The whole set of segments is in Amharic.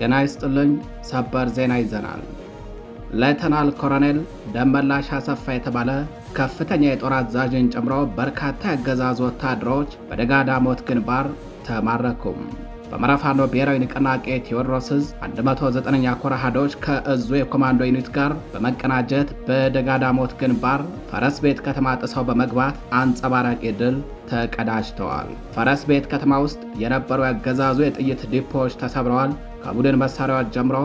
ጤና ይስጥልኝ። ሰበር ዜና ይዘናል። ሌተናል ኮሎኔል ደመላሽ አሰፋ የተባለ ከፍተኛ የጦር አዛዥን ጨምሮ በርካታ የአገዛዙ ወታደሮች በደጋዳሞት ግንባር ተማረኩም። በአማራ ፋኖ ብሔራዊ ንቅናቄ ቴዎድሮስ ዕዝ 109ኛ ኮር አሃዶች ከእዙ የኮማንዶ ዩኒት ጋር በመቀናጀት በደጋዳሞት ግንባር ፈረስ ቤት ከተማ ጥሰው በመግባት አንጸባራቂ ድል ተቀዳጅተዋል። ፈረስ ቤት ከተማ ውስጥ የነበሩ ያገዛዙ የጥይት ዲፖዎች ተሰብረዋል። ከቡድን መሳሪያዎች ጀምሮ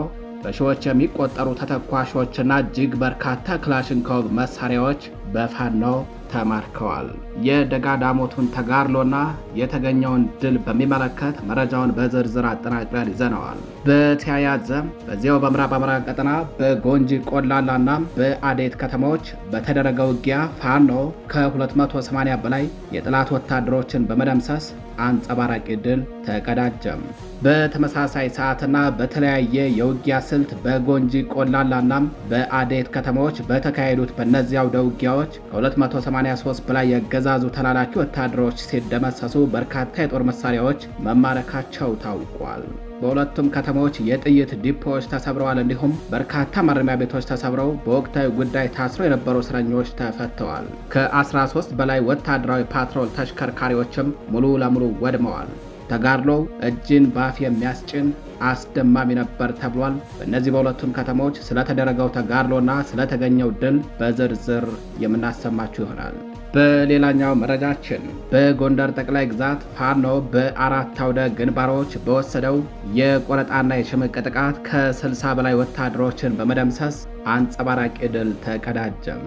በሺዎች የሚቆጠሩ ተተኳሾችና እጅግ በርካታ ክላሽንኮቭ መሳሪያዎች በፋኖ ተማርከዋል። የደጋዳሞቱን ተጋድሎና የተገኘውን ድል በሚመለከት መረጃውን በዝርዝር አጠናቅረን ይዘነዋል። በተያያዘም በዚያው በምዕራብ አማራ ቀጠና በጎንጂ ቆላላና በአዴት ከተሞች በተደረገ ውጊያ ፋኖ ከ280 በላይ የጠላት ወታደሮችን በመደምሰስ አንጸባራቂ ድል ተቀዳጀም። በተመሳሳይ ሰዓትና በተለያየ የውጊያ ስልት በጎንጂ ቆላላና በአዴት ከተሞች በተካሄዱት በእነዚያው ውጊያዎች ከ283 በላይ የአገዛዙ ተላላኪ ወታደሮች ሲደመሰሱ በርካታ የጦር መሳሪያዎች መማረካቸው ታውቋል። በሁለቱም ከተሞች የጥይት ዲፖዎች ተሰብረዋል። እንዲሁም በርካታ ማረሚያ ቤቶች ተሰብረው በወቅታዊ ጉዳይ ታስረው የነበሩ እስረኞች ተፈተዋል። ከ13 በላይ ወታደራዊ ፓትሮል ተሽከርካሪዎችም ሙሉ ለሙሉ ወድመዋል። ተጋድሎው እጅን ባፍ የሚያስጭን አስደማሚ ነበር ተብሏል። በእነዚህ በሁለቱም ከተሞች ስለተደረገው ተጋድሎና ስለተገኘው ድል በዝርዝር የምናሰማችሁ ይሆናል። በሌላኛው መረጃችን በጎንደር ጠቅላይ ግዛት ፋኖ በአራት አውደ ግንባሮች በወሰደው የቆረጣና የሽምቅ ጥቃት ከ60 በላይ ወታደሮችን በመደምሰስ አንጸባራቂ ድል ተቀዳጀም።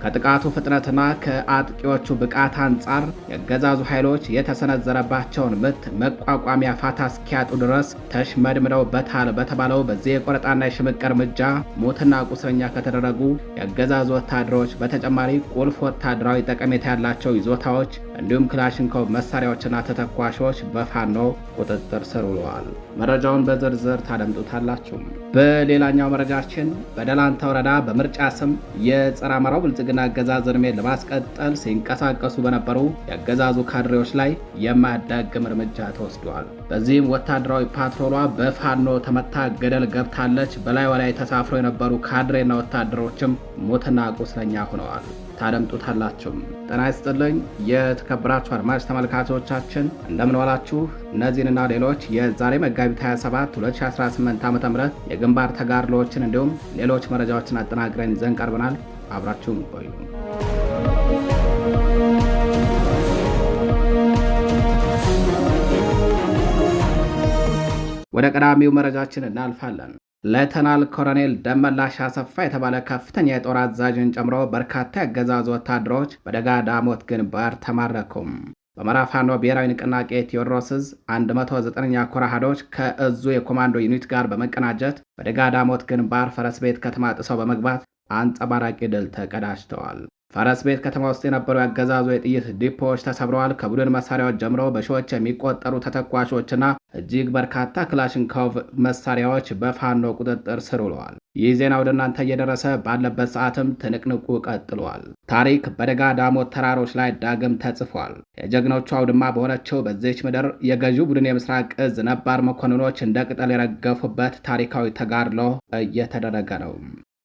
ከጥቃቱ ፍጥነትና ከአጥቂዎቹ ብቃት አንጻር የአገዛዙ ኃይሎች የተሰነዘረባቸውን ምት መቋቋሚያ ፋታ እስኪያጡ ድረስ ተሽመድምደውበታል በተባለው በዚህ የቆረጣና የሽምቅ እርምጃ ሞትና ቁስለኛ ከተደረጉ የአገዛዙ ወታደሮች በተጨማሪ ቁልፍ ወታደራዊ ጠቀሜታ ያላቸው ይዞታዎች እንዲሁም ክላሽንኮቭ መሳሪያዎችና ተተኳሾች በፋኖ ቁጥጥር ስር ውለዋል። መረጃውን በዝርዝር ታደምጡታላችሁ። በሌላኛው መረጃችን በደላንታ ወረዳ በምርጫ ስም የጸረ አማራው ብልጽግና አገዛዝ እድሜን ለማስቀጠል ሲንቀሳቀሱ በነበሩ የአገዛዙ ካድሬዎች ላይ የማያዳግም እርምጃ ተወስዷል። በዚህም ወታደራዊ ፓትሮሏ በፋኖ ተመታ ገደል ገብታለች። በላይዋ ላይ ተሳፍረው የነበሩ ካድሬና ወታደሮችም ሞትና ቁስለኛ ሆነዋል። ታደምጡታላችሁ። ጤና ይስጥልኝ የተከበራችሁ አድማጭ ተመልካቾቻችን እንደምን ዋላችሁ። እነዚህንና ሌሎች የዛሬ መጋቢት 27 2018 ዓ.ም የግንባር ተጋድሎዎችን እንዲሁም ሌሎች መረጃዎችን አጠናቅረን ይዘን ቀርበናል። አብራችሁን ቆዩ። ወደ ቀዳሚው መረጃችን እናልፋለን። ሌተናል ኮሎኔል ደመላሽ አሰፋ የተባለ ከፍተኛ የጦር አዛዥን ጨምሮ በርካታ የአገዛዙ ወታደሮች በደጋዳሞት ግንባር ተማረኩም። በአማራ ፋኖ ብሔራዊ ንቅናቄ ቴዎድሮስ ዕዝ 109ኛ ኮር አሃዶች ከእዙ የኮማንዶ ዩኒት ጋር በመቀናጀት በደጋዳሞት ግንባር ፈረስ ቤት ከተማ ጥሰው በመግባት አንጸባራቂ ድል ተቀዳጅተዋል። ፈረስ ቤት ከተማ ውስጥ የነበሩ ያገዛዙ የጥይት ዲፖዎች ተሰብረዋል። ከቡድን መሳሪያዎች ጀምሮ በሺዎች የሚቆጠሩ ተተኳሾችና እጅግ በርካታ ክላሽንኮቭ መሳሪያዎች በፋኖ ቁጥጥር ስር ውለዋል። ይህ ዜና ወደ እናንተ እየደረሰ ባለበት ሰዓትም ትንቅንቁ ቀጥሏል። ታሪክ በደጋዳሞት ተራሮች ላይ ዳግም ተጽፏል። የጀግኖቹ አውድማ በሆነችው በዚች ምድር የገዢው ቡድን የምስራቅ ዕዝ ነባር መኮንኖች እንደ ቅጠል የረገፉበት ታሪካዊ ተጋድሎ እየተደረገ ነው።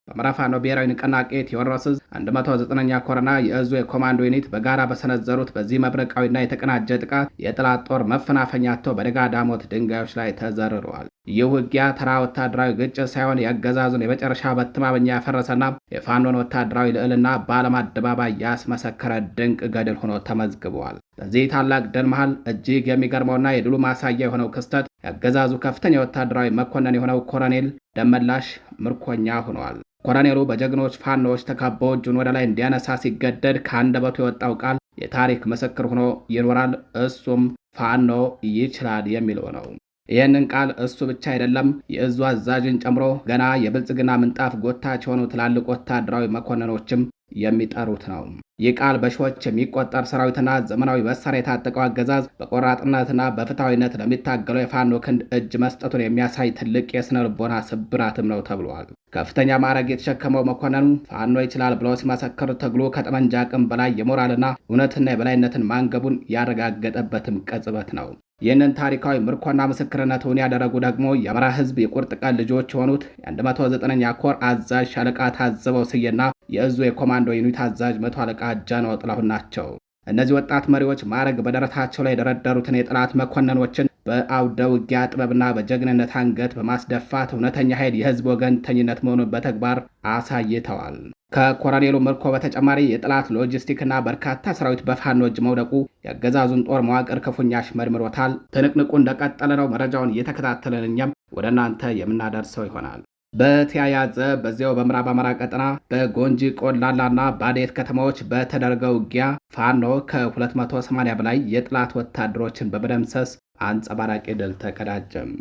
በአማራ ፋኖ ብሔራዊ ንቅናቄ ቴዎድሮስ ዕዝ 109ኛ ኮርና የእዙ የኮማንዶ ዩኒት በጋራ በሰነዘሩት በዚህ መብረቃዊና የተቀናጀ ጥቃት የጠላት ጦር መፈናፈኛቸው በደጋዳሞት ድንጋዮች ላይ ተዘርረዋል። ይህ ውጊያ ተራ ወታደራዊ ግጭት ሳይሆን የአገዛዙን የመጨረሻ መተማመኛ ያፈረሰና የፋኖን ወታደራዊ ልዕልና በዓለም አደባባይ ያስመሰከረ ድንቅ ገድል ሆኖ ተመዝግቧል። በዚህ ታላቅ ድል መሃል እጅግ የሚገርመውና የድሉ ማሳያ የሆነው ክስተት የአገዛዙ ከፍተኛ ወታደራዊ መኮንን የሆነው ኮሎኔል ደመላሽ ምርኮኛ ሆኗል። ኮሎኔሉ በጀግኖች ፋኖዎች ተከቦ እጁን ወደ ላይ እንዲያነሳ ሲገደድ ከአንደበቱ የወጣው ቃል የታሪክ ምስክር ሆኖ ይኖራል። እሱም ፋኖ ይችላል የሚለው ነው። ይህንን ቃል እሱ ብቻ አይደለም የእዙ አዛዥን ጨምሮ ገና የብልጽግና ምንጣፍ ጎታች የሆኑ ትላልቅ ወታደራዊ መኮንኖችም የሚጠሩት ነው። ይህ ቃል በሺዎች የሚቆጠር ሰራዊትና ዘመናዊ መሳሪያ የታጠቀው አገዛዝ በቆራጥነትና በፍትሐዊነት ለሚታገለው የፋኖ ክንድ እጅ መስጠቱን የሚያሳይ ትልቅ የስነ ልቦና ስብራትም ነው ተብሏል። ከፍተኛ ማዕረግ የተሸከመው መኮንኑ ፋኖ ይችላል ብለው ሲመሰክር ትግሉ ከጠመንጃ አቅም በላይ የሞራልና እውነትና የበላይነትን ማንገቡን ያረጋገጠበትም ቅጽበት ነው። ይህንን ታሪካዊ ምርኮና ምስክርነቱን ያደረጉ ደግሞ የአማራ ሕዝብ የቁርጥ ቀን ልጆች የሆኑት የ109ኛ ኮር አዛዥ ሻለቃ ታዘበው ስዬና የእዙ የኮማንዶ ዩኒት አዛዥ 100 አለቃ ጃንሆይ ጥላሁን ናቸው። እነዚህ ወጣት መሪዎች ማዕረግ በደረታቸው ላይ የደረደሩትን የጠላት መኮንኖችን በአውደ ውጊያ ጥበብና በጀግንነት አንገት በማስደፋት እውነተኛ ኃይል የህዝብ ወገንተኝነት መሆኑን በተግባር አሳይተዋል። ከኮሎኔሉ ምርኮ በተጨማሪ የጠላት ሎጂስቲክና በርካታ ሰራዊት በፋኖ እጅ መውደቁ የአገዛዙን ጦር መዋቅር ክፉኛ አሽመድምሮታል። ትንቅንቁ እንደቀጠለ ነው። መረጃውን እየተከታተልን እኛም ወደ እናንተ የምናደርሰው ይሆናል። በተያያዘ በዚያው በምዕራብ አማራ ቀጠና በጎንጂ ቆላላና ባዴት ከተማዎች በተደረገው ውጊያ ፋኖ ከ280 በላይ የጠላት ወታደሮችን በመደምሰስ አንጸባራቂ ድል ተቀዳጀም።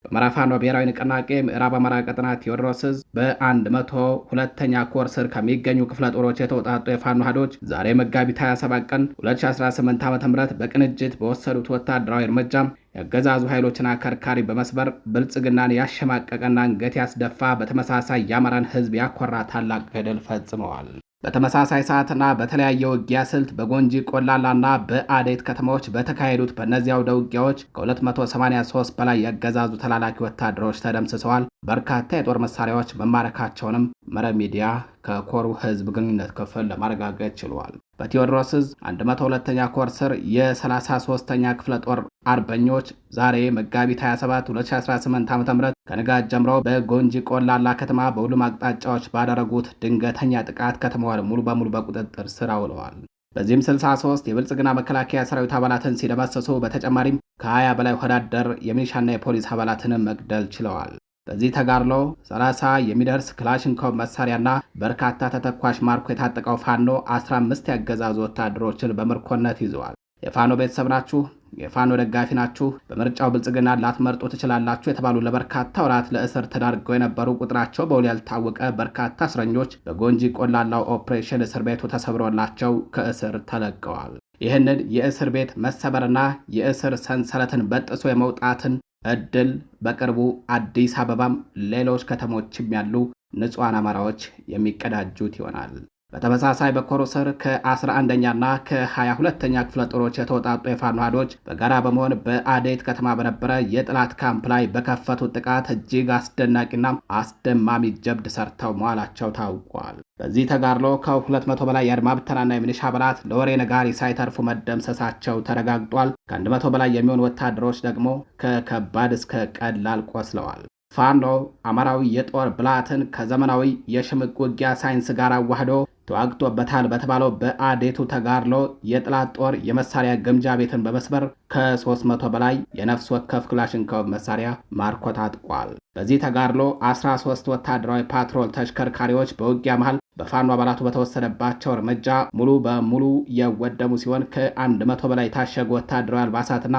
በአማራ ፋኖ ብሔራዊ ንቅናቄ ምዕራብ አማራ ቀጠና ቴዎድሮስ ዕዝ በ102ኛ ኮር ስር ከሚገኙ ክፍለ ጦሮች የተውጣጡ የፋኖ ኃይሎች ዛሬ መጋቢት 27 ቀን 2018 ዓ.ም በቅንጅት በወሰዱት ወታደራዊ እርምጃም የአገዛዙ ኃይሎችን አከርካሪ በመስበር ብልጽግናን ያሸማቀቀና አንገት ያስደፋ በተመሳሳይ የአማራን ሕዝብ ያኮራ ታላቅ ገድል ፈጽመዋል። በተመሳሳይ ሰዓትና በተለያየ ውጊያ ስልት በጎንጂ ቆላላና በአዴት ከተማዎች በተካሄዱት በእነዚያ አውደ ውጊያዎች ከ283 በላይ ያገዛዙ ተላላኪ ወታደሮች ተደምስሰዋል። በርካታ የጦር መሳሪያዎች መማረካቸውንም መረብ ሚዲያ ከኮሩ ህዝብ ግንኙነት ክፍል ለማረጋገጥ ችሏል። በቴዎድሮስ ዕዝ 102ኛ ኮር ስር የ33ኛ ክፍለ ጦር አርበኞች ዛሬ መጋቢት 27 2018 ዓ.ም ከንጋት ጀምሮ በጎንጂ ቆላላ ከተማ በሁሉም አቅጣጫዎች ባደረጉት ድንገተኛ ጥቃት ከተማዋን ሙሉ በሙሉ በቁጥጥር ስር አውለዋል። በዚህም 63 የብልጽግና መከላከያ ሰራዊት አባላትን ሲደመሰሱ በተጨማሪም ከ20 በላይ ወታደር የሚሊሻና የፖሊስ አባላትንም መግደል ችለዋል። በዚህ ተጋድሎ 30 የሚደርስ ክላሽንኮቭ መሳሪያና በርካታ ተተኳሽ ማርኮ የታጠቀው ፋኖ 15 ያገዛዙ ወታደሮችን በምርኮነት ይዘዋል። የፋኖ ቤተሰብ ናችሁ፣ የፋኖ ደጋፊ ናችሁ፣ በምርጫው ብልጽግና ላትመርጡ ትችላላችሁ የተባሉ ለበርካታ ወራት ለእስር ተዳርገው የነበሩ ቁጥራቸው በውል ያልታወቀ በርካታ እስረኞች በጎንጂ ቆላላው ኦፕሬሽን እስር ቤቱ ተሰብሮላቸው ከእስር ተለቀዋል። ይህንን የእስር ቤት መሰበርና የእስር ሰንሰለትን በጥሶ የመውጣትን እድል በቅርቡ አዲስ አበባም ሌሎች ከተሞችም ያሉ ንጹሐን አማራዎች የሚቀዳጁት ይሆናል። በተመሳሳይ በኮሩ ስር ከ11ኛና ከ22ኛ ክፍለ ጦሮች የተወጣጡ የፋኖ ኃይሎች በጋራ በመሆን በአዴት ከተማ በነበረ የጠላት ካምፕ ላይ በከፈቱት ጥቃት እጅግ አስደናቂና አስደማሚ ጀብድ ሰርተው መዋላቸው ታውቋል። በዚህ ተጋድሎ ከ200 በላይ የአድማ ብተናና የሚሊሻ አባላት ለወሬ ነጋሪ ሳይተርፉ መደምሰሳቸው ተረጋግጧል። ከ100 በላይ የሚሆኑ ወታደሮች ደግሞ ከከባድ እስከ ቀላል ቆስለዋል። ፋኖ አማራዊ የጦር ብልሃትን ከዘመናዊ የሽምቅ ውጊያ ሳይንስ ጋር አዋህዶ ተዋግቶበታል በተባለው በአዴቱ ተጋድሎ የጠላት ጦር የመሳሪያ ግምጃ ቤትን በመስበር ከ300 በላይ የነፍስ ወከፍ ክላሽንኮቭ መሳሪያ ማርኮ ታጥቋል። በዚህ ተጋድሎ 13 ወታደራዊ ፓትሮል ተሽከርካሪዎች በውጊያ መሃል በፋኖ አባላቱ በተወሰደባቸው እርምጃ ሙሉ በሙሉ የወደሙ ሲሆን ከ100 በላይ የታሸጉ ወታደራዊ አልባሳትና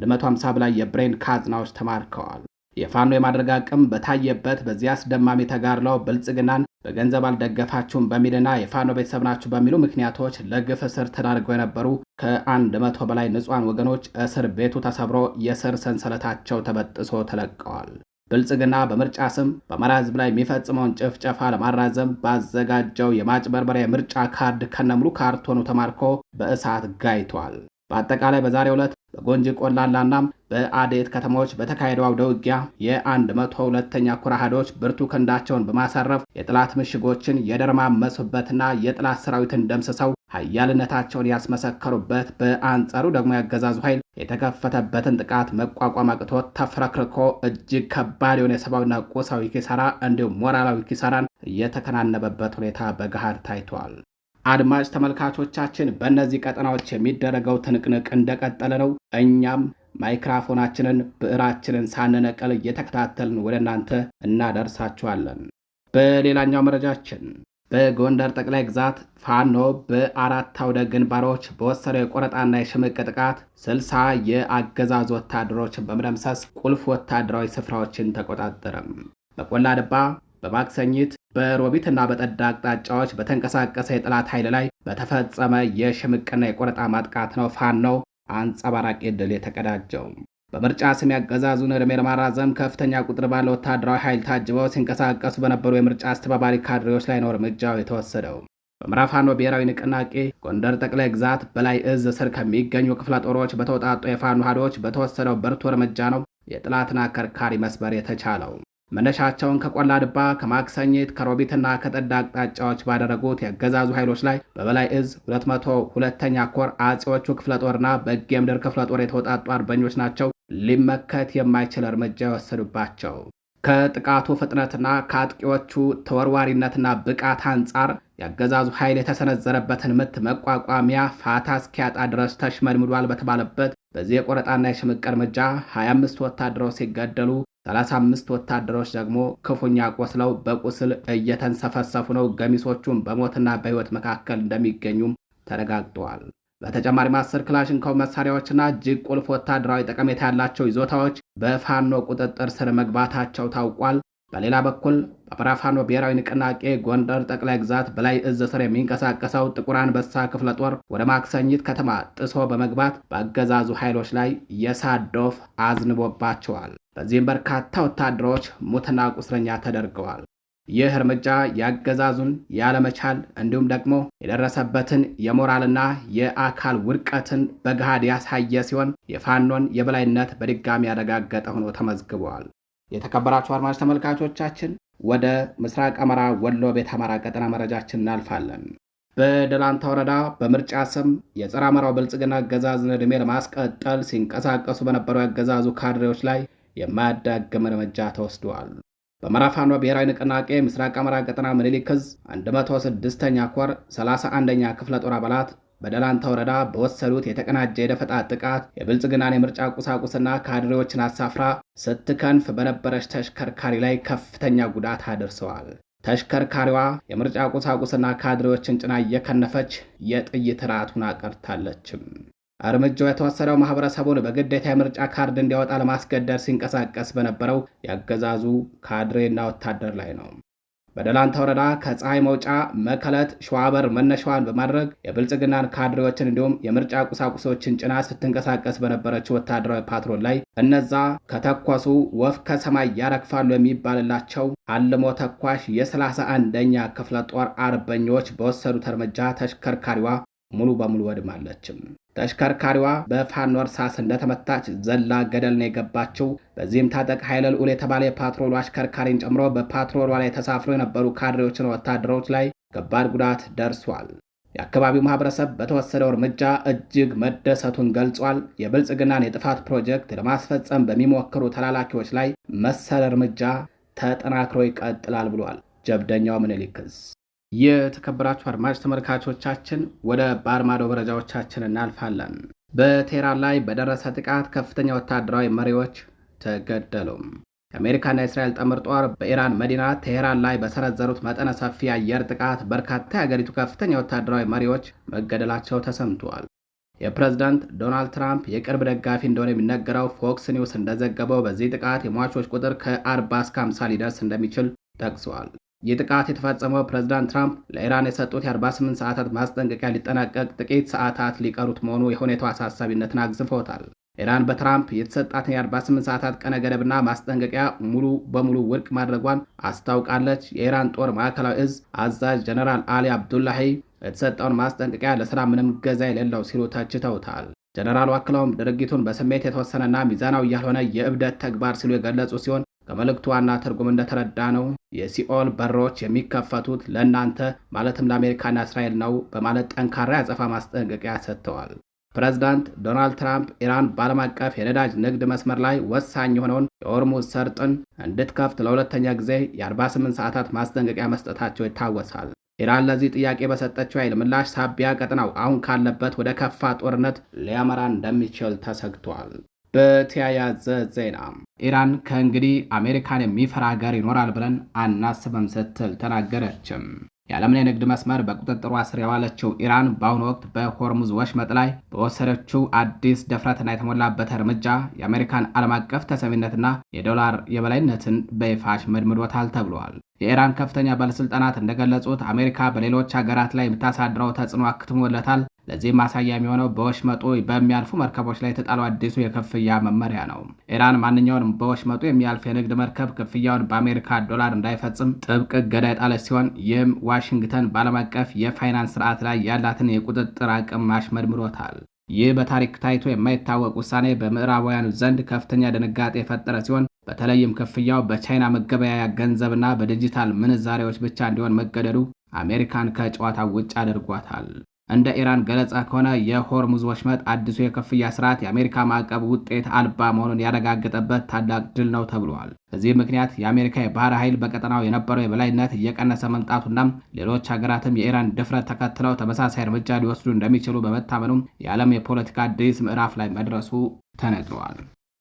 150 በላይ የብሬን ካዝናዎች ተማርከዋል። የፋኖ የማድረግ አቅም በታየበት በዚህ አስደማሚ ተጋድሎ ብልጽግናን በገንዘብ አልደገፋችሁም በሚልና የፋኖ ቤተሰብ ናችሁ በሚሉ ምክንያቶች ለግፍ እስር ተዳርገው የነበሩ ከ100 በላይ ንጹሐን ወገኖች እስር ቤቱ ተሰብሮ የስር ሰንሰለታቸው ተበጥሶ ተለቀዋል። ብልጽግና በምርጫ ስም በአማራ ሕዝብ ላይ የሚፈጽመውን ጭፍጨፋ ለማራዘም ባዘጋጀው የማጭበርበሪያ ምርጫ ካርድ ከነሙሉ ካርቶኑ ተማርኮ በእሳት ጋይቷል። በአጠቃላይ በዛሬው ዕለት በጎንጂ ቆላላና በአዴት ከተሞች በተካሄደው አውደ ውጊያ የ102ኛ ኮር አሃዶች ብርቱ ክንዳቸውን በማሳረፍ የጠላት ምሽጎችን የደረማመሱበትና የጠላት ሰራዊትን ደምስሰው ኃያልነታቸውን ያስመሰከሩበት፣ በአንጻሩ ደግሞ ያገዛዙ ኃይል የተከፈተበትን ጥቃት መቋቋም አቅቶት ተፍረክርኮ እጅግ ከባድ የሆነ የሰብአዊና ቁሳዊ ኪሳራ እንዲሁም ሞራላዊ ኪሳራን እየተከናነበበት ሁኔታ በገሃድ ታይቷል። አድማጭ ተመልካቾቻችን በእነዚህ ቀጠናዎች የሚደረገው ትንቅንቅ እንደቀጠለ ነው። እኛም ማይክራፎናችንን ብዕራችንን ሳንነቀል እየተከታተልን ወደ እናንተ እናደርሳችኋለን። በሌላኛው መረጃችን በጎንደር ጠቅላይ ግዛት ፋኖ በአራት አውደ ግንባሮች በወሰደው የቆረጣና የሽምቅ ጥቃት 60 የአገዛዙ ወታደሮችን በመደምሰስ ቁልፍ ወታደራዊ ስፍራዎችን ተቆጣጠረም። በቆላ ድባ፣ በማክሰኝት፣ በሮቢትና በጠዳ አቅጣጫዎች በተንቀሳቀሰ የጠላት ኃይል ላይ በተፈጸመ የሽምቅና የቆረጣ ማጥቃት ነው ፋኖ አንጸባራቂ ድል የተቀዳጀው። በምርጫ ስም ያገዛዙን ዕድሜ ለማራዘም ከፍተኛ ቁጥር ባለው ወታደራዊ ኃይል ታጅበው ሲንቀሳቀሱ በነበሩ የምርጫ አስተባባሪ ካድሬዎች ላይ ነው እርምጃው የተወሰደው። በምዕራብ ፋኖ ብሔራዊ ንቅናቄ ጎንደር ጠቅላይ ግዛት በላይ እዝ ስር ከሚገኙ ክፍለ ጦሮች በተውጣጡ የፋኖ ኃይሎች በተወሰደው ብርቱ እርምጃ ነው የጠላትን አከርካሪ መስበር የተቻለው። መነሻቸውን ከቆላ ድባ፣ ከማክሰኝት፣ ከሮቢትና ከጠዳ አቅጣጫዎች ባደረጉት የአገዛዙ ኃይሎች ላይ በበላይ እዝ 202ኛ ኮር አጼዎቹ ክፍለ ጦርና በጌምድር ክፍለ ጦር የተውጣጡ አርበኞች ናቸው ሊመከት የማይችል እርምጃ የወሰዱባቸው። ከጥቃቱ ፍጥነትና ከአጥቂዎቹ ተወርዋሪነትና ብቃት አንጻር የአገዛዙ ኃይል የተሰነዘረበትን ምት መቋቋሚያ ፋታ እስኪያጣ ድረስ ተሽመድምዷል በተባለበት በዚህ የቆረጣና የሽምቅ እርምጃ 25 ወታደሮች ሲገደሉ 35 ወታደሮች ደግሞ ክፉኛ ቆስለው በቁስል እየተንሰፈሰፉ ነው። ገሚሶቹም በሞትና በሕይወት መካከል እንደሚገኙም ተረጋግጠዋል። በተጨማሪም 10 ክላሽንኮቭ መሳሪያዎችና እጅግ ቁልፍ ወታደራዊ ጠቀሜታ ያላቸው ይዞታዎች በፋኖ ቁጥጥር ስር መግባታቸው ታውቋል። በሌላ በኩል በምዕራብ ፋኖ ብሔራዊ ንቅናቄ ጎንደር ጠቅላይ ግዛት በላይ እዝ ስር የሚንቀሳቀሰው ጥቁር አንበሳ ክፍለ ጦር ወደ ማክሰኝት ከተማ ጥሶ በመግባት በአገዛዙ ኃይሎች ላይ የእሳት ዶፍ አዝንቦባቸዋል። በዚህም በርካታ ወታደሮች ሙትና ቁስለኛ ተደርገዋል። ይህ እርምጃ የአገዛዙን ያለመቻል እንዲሁም ደግሞ የደረሰበትን የሞራልና የአካል ውድቀትን በገሃድ ያሳየ ሲሆን የፋኖን የበላይነት በድጋሚ ያረጋገጠ ሆኖ ተመዝግበዋል። የተከበራችሁ አድማጭ ተመልካቾቻችን ወደ ምስራቅ አማራ ወሎ ቤት አማራ ቀጠና መረጃችን እናልፋለን። በደላንታ ወረዳ በምርጫ ስም የጸረ አማራው ብልጽግና አገዛዝን ዕድሜ ለማስቀጠል ሲንቀሳቀሱ በነበሩ የአገዛዙ ካድሬዎች ላይ የማያዳግም እርምጃ ተወስደዋል። በአማራ ፋኖ ብሔራዊ ንቅናቄ ምስራቅ አማራ ቀጠና ምኒልክ ዕዝ 106ኛ ኮር 31ኛ ክፍለ ጦር አባላት በደላንታ ወረዳ በወሰዱት የተቀናጀ የደፈጣ ጥቃት የብልጽግናን የምርጫ ቁሳቁስና ካድሬዎችን አሳፍራ ስትከንፍ በነበረች ተሽከርካሪ ላይ ከፍተኛ ጉዳት አድርሰዋል። ተሽከርካሪዋ የምርጫ ቁሳቁስና ካድሬዎችን ጭና እየከነፈች የጥይት ራቱን አቀርታለችም። እርምጃው የተወሰደው ማህበረሰቡን በግዴታ የምርጫ ካርድ እንዲያወጣ ለማስገደድ ሲንቀሳቀስ በነበረው ያገዛዙ ካድሬና ወታደር ላይ ነው። በደላንታ ወረዳ ከፀሐይ መውጫ መከለት ሸዋበር መነሻዋን በማድረግ የብልጽግናን ካድሬዎችን እንዲሁም የምርጫ ቁሳቁሶችን ጭና ስትንቀሳቀስ በነበረችው ወታደራዊ ፓትሮል ላይ እነዛ ከተኮሱ ወፍ ከሰማይ ያረግፋሉ የሚባልላቸው አልሞ ተኳሽ የ31ኛ ክፍለ ጦር አርበኞች በወሰዱት እርምጃ ተሽከርካሪዋ ሙሉ በሙሉ ወድማለችም። ተሽከርካሪዋ በፋኖ እርሳስ እንደተመታች ዘላ ገደል ነው የገባችው። በዚህም ታጠቅ ኃይለ ልዑል የተባለ የፓትሮሉ አሽከርካሪን ጨምሮ በፓትሮሏ ላይ ተሳፍሮ የነበሩ ካድሬዎችና ወታደሮች ላይ ከባድ ጉዳት ደርሷል። የአካባቢው ማህበረሰብ በተወሰደው እርምጃ እጅግ መደሰቱን ገልጿል። የብልጽግናን የጥፋት ፕሮጀክት ለማስፈጸም በሚሞክሩ ተላላኪዎች ላይ መሰል እርምጃ ተጠናክሮ ይቀጥላል ብሏል ጀብደኛው ምኒልክ ዕዝ። የተከበራችሁ አድማጭ ተመልካቾቻችን ወደ ባህር ማዶ መረጃዎቻችን እናልፋለን። በቴህራን ላይ በደረሰ ጥቃት ከፍተኛ ወታደራዊ መሪዎች ተገደሉ። የአሜሪካና የእስራኤል ጥምር ጦር በኢራን መዲና ቴህራን ላይ በሰነዘሩት መጠነ ሰፊ የአየር ጥቃት በርካታ የአገሪቱ ከፍተኛ ወታደራዊ መሪዎች መገደላቸው ተሰምተዋል። የፕሬዝዳንት ዶናልድ ትራምፕ የቅርብ ደጋፊ እንደሆነ የሚነገረው ፎክስ ኒውስ እንደዘገበው በዚህ ጥቃት የሟቾች ቁጥር ከ40 እስከ 50 ሊደርስ እንደሚችል ጠቅሷል። ይህ ጥቃት የተፈጸመው ፕሬዝዳንት ትራምፕ ለኢራን የሰጡት የ48 ሰዓታት ማስጠንቀቂያ ሊጠናቀቅ ጥቂት ሰዓታት ሊቀሩት መሆኑ የሁኔታው አሳሳቢነትን አግዝፎታል። ኢራን በትራምፕ የተሰጣትን የ48 ሰዓታት ቀነ ገደብና ማስጠንቀቂያ ሙሉ በሙሉ ውድቅ ማድረጓን አስታውቃለች። የኢራን ጦር ማዕከላዊ እዝ አዛዥ ጀነራል አሊ አብዱላሂ የተሰጠውን ማስጠንቀቂያ ለስራ ምንም ገዛ የሌለው ሲሉ ተችተውታል። ጀነራሉ አክለውም ድርጊቱን በስሜት የተወሰነና ሚዛናዊ ያልሆነ የእብደት ተግባር ሲሉ የገለጹ ሲሆን ከመልእክቱ ዋና ትርጉም እንደተረዳ ነው የሲኦል በሮች የሚከፈቱት ለእናንተ ማለትም ለአሜሪካና እስራኤል ነው በማለት ጠንካራ ያጸፋ ማስጠንቀቂያ ሰጥተዋል። ፕሬዝዳንት ዶናልድ ትራምፕ ኢራን በዓለም አቀፍ የነዳጅ ንግድ መስመር ላይ ወሳኝ የሆነውን የሆርሙዝ ሰርጥን እንድትከፍት ለሁለተኛ ጊዜ የ48 ሰዓታት ማስጠንቀቂያ መስጠታቸው ይታወሳል። ኢራን ለዚህ ጥያቄ በሰጠችው ኃይል ምላሽ ሳቢያ ቀጠናው አሁን ካለበት ወደ ከፋ ጦርነት ሊያመራ እንደሚችል ተሰግቷል። በተያያዘ ዜና ኢራን ከእንግዲህ አሜሪካን የሚፈራ ሀገር ይኖራል ብለን አናስብም ስትል ተናገረችም። የዓለምን የንግድ መስመር በቁጥጥሯ ስር የዋለችው ኢራን በአሁኑ ወቅት በሆርሙዝ ወሽመጥ ላይ በወሰደችው አዲስ ድፍረትና የተሞላበት እርምጃ የአሜሪካን ዓለም አቀፍ ተሰሚነትና የዶላር የበላይነትን በይፋ አሽመድምዶታል ተብሏል። የኢራን ከፍተኛ ባለስልጣናት እንደገለጹት አሜሪካ በሌሎች ሀገራት ላይ የምታሳድረው ተጽዕኖ አክትሞለታል። ለዚህ ማሳያ የሚሆነው በወሽመጡ በሚያልፉ መርከቦች ላይ የተጣለው አዲሱ የክፍያ መመሪያ ነው። ኢራን ማንኛውንም በወሽመጡ የሚያልፍ የንግድ መርከብ ክፍያውን በአሜሪካ ዶላር እንዳይፈጽም ጥብቅ እገዳ የጣለች ሲሆን ይህም ዋሽንግተን በዓለም አቀፍ የፋይናንስ ስርዓት ላይ ያላትን የቁጥጥር አቅም አሽመድምሮታል። ይህ በታሪክ ታይቶ የማይታወቅ ውሳኔ በምዕራባውያኑ ዘንድ ከፍተኛ ድንጋጤ የፈጠረ ሲሆን በተለይም ክፍያው በቻይና መገበያያ ገንዘብና በዲጂታል ምንዛሬዎች ብቻ እንዲሆን መገደዱ አሜሪካን ከጨዋታ ውጭ አድርጓታል። እንደ ኢራን ገለጻ ከሆነ የሆርሙዝ ወሽመጥ አዲሱ የክፍያ ስርዓት የአሜሪካ ማዕቀብ ውጤት አልባ መሆኑን ያረጋገጠበት ታላቅ ድል ነው ተብሏል። በዚህ ምክንያት የአሜሪካ የባህር ኃይል በቀጠናው የነበረው የበላይነት እየቀነሰ መምጣቱና ሌሎች ሀገራትም የኢራን ድፍረት ተከትለው ተመሳሳይ እርምጃ ሊወስዱ እንደሚችሉ በመታመኑም የዓለም የፖለቲካ አዲስ ምዕራፍ ላይ መድረሱ ተነግሯል።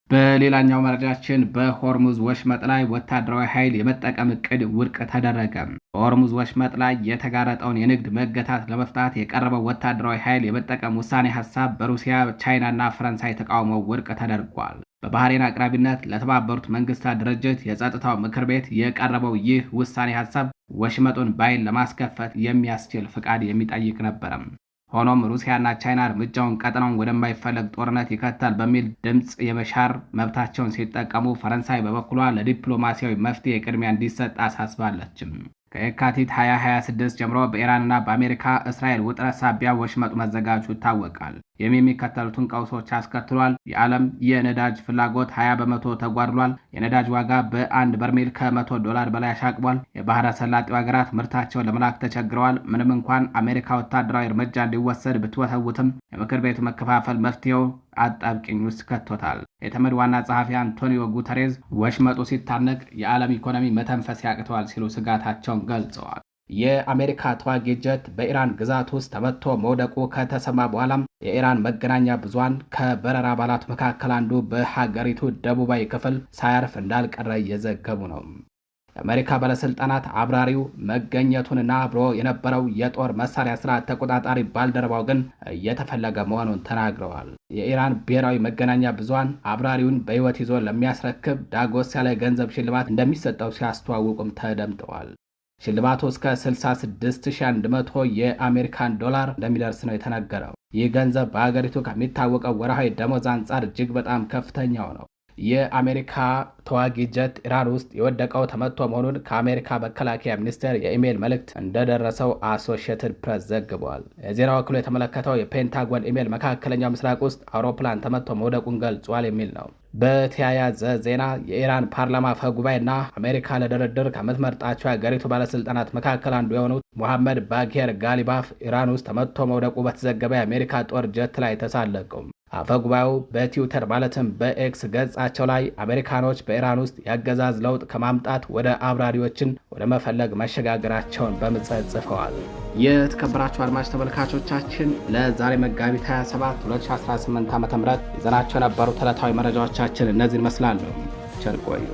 በሌላኛው መረጃችን በሆርሙዝ ወሽመጥ ላይ ወታደራዊ ኃይል የመጠቀም እቅድ ውድቅ ተደረገ። በሆርሙዝ ወሽመጥ ላይ የተጋረጠውን የንግድ መገታት ለመፍታት የቀረበው ወታደራዊ ኃይል የመጠቀም ውሳኔ ሀሳብ በሩሲያ፣ ቻይናና ፈረንሳይ ተቃውሞ ውድቅ ተደርጓል። በባህሬን አቅራቢነት ለተባበሩት መንግስታት ድርጅት የጸጥታው ምክር ቤት የቀረበው ይህ ውሳኔ ሀሳብ ወሽመጡን በኃይል ለማስከፈት የሚያስችል ፍቃድ የሚጠይቅ ነበረም። ሆኖም ሩሲያና ቻይና እርምጃውን ቀጠናውን ወደማይፈለግ ጦርነት ይከታል በሚል ድምፅ የመሻር መብታቸውን ሲጠቀሙ፣ ፈረንሳይ በበኩሏ ለዲፕሎማሲያዊ መፍትሄ ቅድሚያ እንዲሰጥ አሳስባለችም። ከየካቲት 2026 ጀምሮ በኢራንና በአሜሪካ እስራኤል ውጥረት ሳቢያ ወሽመጡ መዘጋጁ ይታወቃል። የሚከተሉትን ቀውሶች አስከትሏል። የዓለም የነዳጅ ፍላጎት 20 በመቶ ተጓድሏል። የነዳጅ ዋጋ በአንድ በርሜል $100 በላይ አሻቅቧል። የባህረ ሰላጤው ሀገራት ምርታቸውን ለመላክ ተቸግረዋል። ምንም እንኳን አሜሪካ ወታደራዊ እርምጃ እንዲወሰድ ብትወተውትም የምክር ቤቱ መከፋፈል መፍትሄው አጣብቂኝ ውስጥ ከቶታል። የተመድ ዋና ጸሐፊ አንቶኒዮ ጉተሬዝ ወሽመጡ ሲታነቅ የዓለም ኢኮኖሚ መተንፈስ ያቅተዋል ሲሉ ስጋታቸውን ገልጸዋል። የአሜሪካ ተዋጊ ጀት በኢራን ግዛት ውስጥ ተመቶ መውደቁ ከተሰማ በኋላም የኢራን መገናኛ ብዙሃን ከበረራ አባላት መካከል አንዱ በሀገሪቱ ደቡባዊ ክፍል ሳያርፍ እንዳልቀረ እየዘገቡ ነው። የአሜሪካ ባለስልጣናት አብራሪው መገኘቱንና አብሮ የነበረው የጦር መሳሪያ ስርዓት ተቆጣጣሪ ባልደረባው ግን እየተፈለገ መሆኑን ተናግረዋል። የኢራን ብሔራዊ መገናኛ ብዙሃን አብራሪውን በሕይወት ይዞ ለሚያስረክብ ዳጎስ ያለ ገንዘብ ሽልማት እንደሚሰጠው ሲያስተዋውቁም ተደምጠዋል። ሽልማቱ እስከ 66100 የአሜሪካን ዶላር እንደሚደርስ ነው የተነገረው። ይህ ገንዘብ በሀገሪቱ ከሚታወቀው ወርሃዊ ደሞዝ አንጻር እጅግ በጣም ከፍተኛው ነው። የአሜሪካ ተዋጊ ጀት ኢራን ውስጥ የወደቀው ተመቶ መሆኑን ከአሜሪካ መከላከያ ሚኒስቴር የኢሜይል መልእክት እንደደረሰው አሶሺየትድ ፕሬስ ዘግቧል። የዜና ወኪሉ የተመለከተው የፔንታጎን ኢሜይል መካከለኛው ምስራቅ ውስጥ አውሮፕላን ተመቶ መውደቁን ገልጿል የሚል ነው። በተያያዘ ዜና የኢራን ፓርላማ አፈ ጉባኤና አሜሪካ ለድርድር ከምትመርጣቸው የአገሪቱ ባለስልጣናት መካከል አንዱ የሆኑት ሙሐመድ ባጌር ጋሊባፍ ኢራን ውስጥ ተመቶ መውደቁ በተዘገበ የአሜሪካ ጦር ጀት ላይ ተሳለቁም። አፈ ጉባኤው በትዊተር ማለትም በኤክስ ገጻቸው ላይ አሜሪካኖች በኢራን ውስጥ የአገዛዝ ለውጥ ከማምጣት ወደ አብራሪዎችን ወደ መፈለግ መሸጋገራቸውን በምጸት ጽፈዋል። የተከበራችሁ አድማጭ ተመልካቾቻችን ለዛሬ መጋቢት 27 2018 ዓ.ም ይዘናቸው የነበሩት ዕለታዊ መረጃዎቻችን እነዚህን ይመስላሉ። ቸር ቆዩ።